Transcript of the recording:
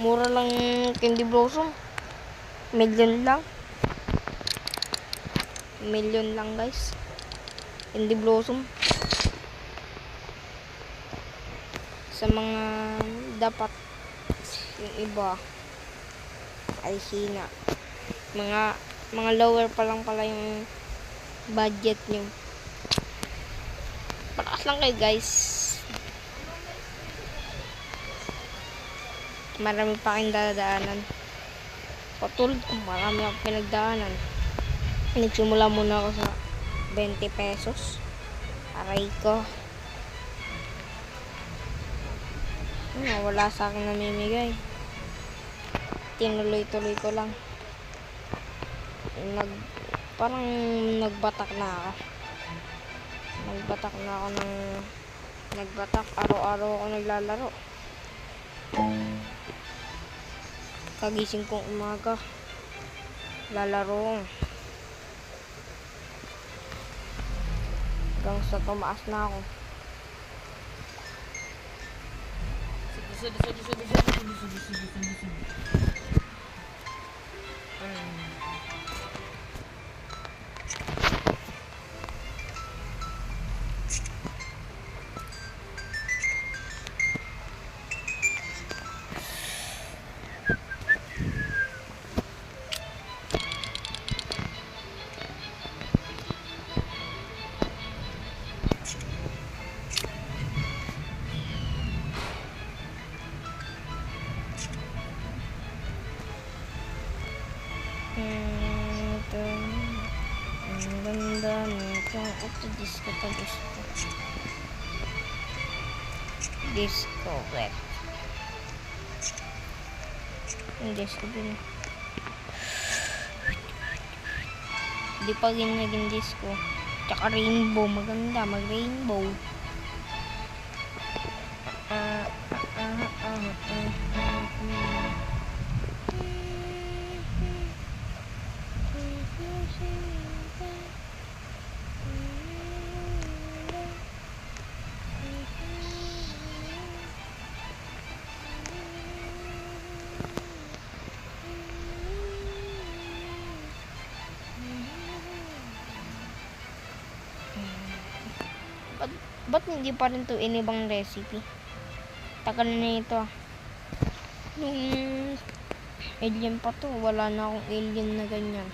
Mura lang yung Candy Blossom. Million lang. Million lang guys. Candy Blossom. Sa mga dapat yung iba ay hina. Mga lower pa lang pala yung budget nyo. Parakas lang kayo guys. Marami pa kayong dadaanan. Patulad ko, marami akong pinagdaanan. Nagsimula muna ako sa 20 pesos. Aray ko. Wala sa akin namimigay. Tinuloy-tuloy ko lang. Parang nagbatak na ako. Nagbatak. Araw-araw ako naglalaro. Kagising kong umaga. Lalaro. Hanggang sa tumaas na ako. Ang ganda nito. Ito, disco. Disco wet. Yung disco din. Hindi pa naging disco. Tsaka rainbow. Maganda. Mag-rainbow. Ba't hindi pa rin to inibang recipe? Tagal na ito. Nung alien pa to, wala na akong alien na ganyan.